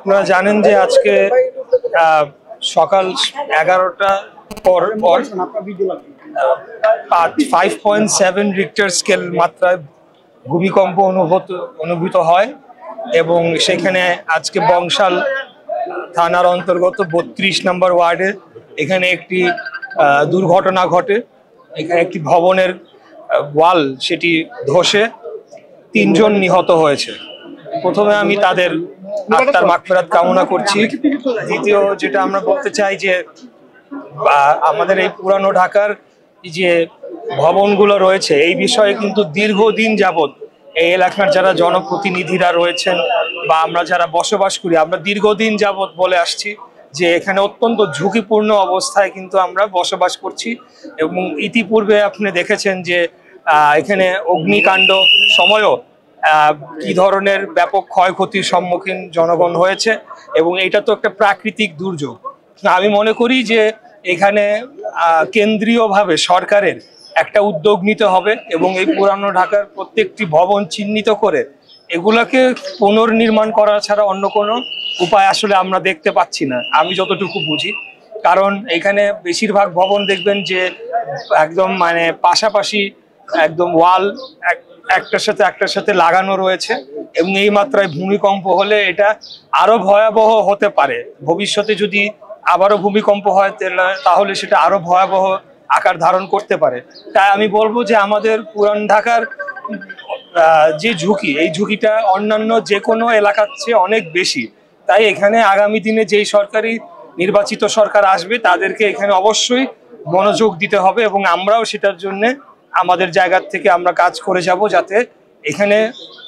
আপনারা জানেন যে আজকে সকাল 11টা পর 5.7 রিক্টার স্কেল মাত্রায় ভূমিকম্প অনুভূত হয় এবং সেখানে আজকে বংশাল থানার অন্তর্গত 32 নম্বর ওয়ার্ডে এখানে একটি দুর্ঘটনা ঘটে। এখানে একটি ভবনের ওয়াল সেটি ধসে 3 জন নিহত হয়েছে। প্রথমে আমি তাদের আত্মার মাগফিরাত কামনা করছি। দ্বিতীয় যেটা আমরা বলতে চাই যে আমাদের এই পুরানো ঢাকার যে ভবনগুলো রয়েছে এই বিষয়ে কিন্তু দীর্ঘদিন যাবৎ এই এলাকার যারা জনপ্রতিনিধিরা রয়েছেন বা আমরা যারা বসবাস করি আমরা দীর্ঘদিন যাবৎ বলে আসছি যে এখানে অত্যন্ত ঝুঁকিপূর্ণ অবস্থায় কিন্তু আমরা বসবাস করছি এবং ইতিপূর্বে আপনি দেখেছেন যে এখানে অগ্নিকাণ্ড সময়ও কি ধরনের ব্যাপক ক্ষয়ক্ষতির সম্মুখীন জনগণ হয়েছে এবং এটা তো একটা প্রাকৃতিক দুর্যোগ। আমি মনে করি যে এখানে কেন্দ্রীয়ভাবে সরকারের একটা উদ্যোগ নিতে হবে এবং এই পুরানো ঢাকার প্রত্যেকটি ভবন চিহ্নিত করে এগুলাকে পুনর্নির্মাণ করা ছাড়া অন্য কোনো উপায় আসলে আমরা দেখতে পাচ্ছি না, আমি যতটুকু বুঝি। কারণ এখানে বেশিরভাগ ভবন দেখবেন যে একদম মানে পাশাপাশি একদম ওয়াল একটার সাথে লাগানো রয়েছে এবং এই মাত্রায় ভূমিকম্প হলে এটা আরো ভয়াবহ হতে পারে। ভবিষ্যতে যদি আবারও ভূমিকম্প হয় তাহলে সেটা আরো ভয়াবহ আকার ধারণ করতে পারে। তাই আমি বলবো যে আমাদের পুরান ঢাকার যে ঝুঁকি এই ঝুঁকিটা অন্যান্য যে কোনো এলাকার চেয়ে অনেক বেশি। তাই এখানে আগামী দিনে যেই সরকারি নির্বাচিত সরকার আসবে তাদেরকে এখানে অবশ্যই মনোযোগ দিতে হবে এবং আমরাও সেটার জন্য আমাদের জায়গা থেকে আমরা কাজ করে যাব যাতে এখানে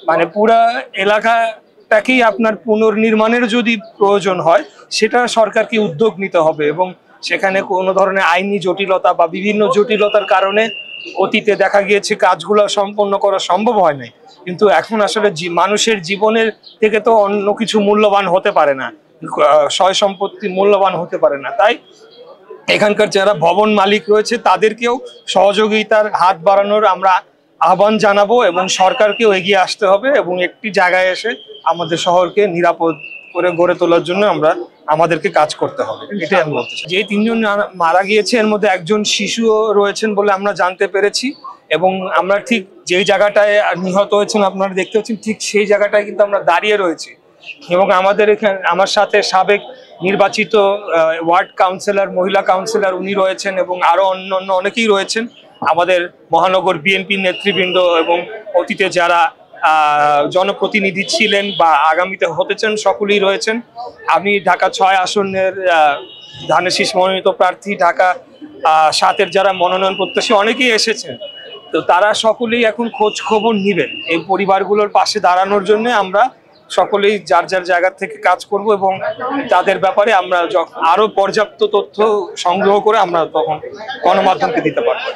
মানে পুরা এলাকাটাকেই আপনার পুনর্নির্মাণের যদি প্রয়োজন হয় সেটা সরকারকে উদ্যোগ নিতে হবে এবং সেখানে কোনো ধরনের আইনি জটিলতা বা বিভিন্ন জটিলতার কারণে অতীতে দেখা গিয়েছে কাজগুলো সম্পন্ন করা সম্ভব হয় নাই, কিন্তু এখন আসলে মানুষের জীবনের থেকে তো অন্য কিছু মূল্যবান হতে পারে না, সয় সম্পত্তি মূল্যবান হতে পারে না। তাই এখানকার যারা ভবন মালিক রয়েছে তাদেরকেও সহযোগিতার হাত বাড়ানোর আমরা আহ্বান জানাবো এবং সরকারকেও এগিয়ে আসতে হবে এবং একটি জায়গায় এসে আমাদের শহরকে নিরাপদ করে গড়ে তোলার জন্য আমাদেরকে কাজ করতে হবে, এটাই আমি বলতে চাই। যে 3 জন মারা গিয়েছে এর মধ্যে একজন শিশুও রয়েছেন বলে আমরা জানতে পেরেছি এবং আমরা ঠিক যেই জায়গাটায় নিহত হয়েছেন আপনারা দেখতে পাচ্ছেন ঠিক সেই জায়গাটায় কিন্তু আমরা দাঁড়িয়ে রয়েছি এবং আমাদের এখানে আমার সাথে সাবেক নির্বাচিত ওয়ার্ড কাউন্সিলর মহিলা কাউন্সিলর উনি রয়েছেন এবং আরো অন্যান্য অনেকেই রয়েছেন, আমাদের মহানগর বিএনপি নেতৃবৃন্দ এবং অতীতে যারা জনপ্রতিনিধি ছিলেন বা আগামীতে হতে চান সকলেই রয়েছেন। আমি ঢাকা 6 আসনের ধানের শীষ মনোনীত প্রার্থী, ঢাকা 7-এর যারা মনোনয়ন প্রত্যাশী অনেকেই এসেছেন, তো তারা সকলেই এখন খোঁজ খবর নিবেন এই পরিবারগুলোর পাশে দাঁড়ানোর জন্য। আমরা সকলেই যার যার জায়গা থেকে কাজ করব এবং তাদের ব্যাপারে আমরা আরো পর্যাপ্ত তথ্য সংগ্রহ করে আমরা তখন গণমাধ্যমকে দিতে পারবো।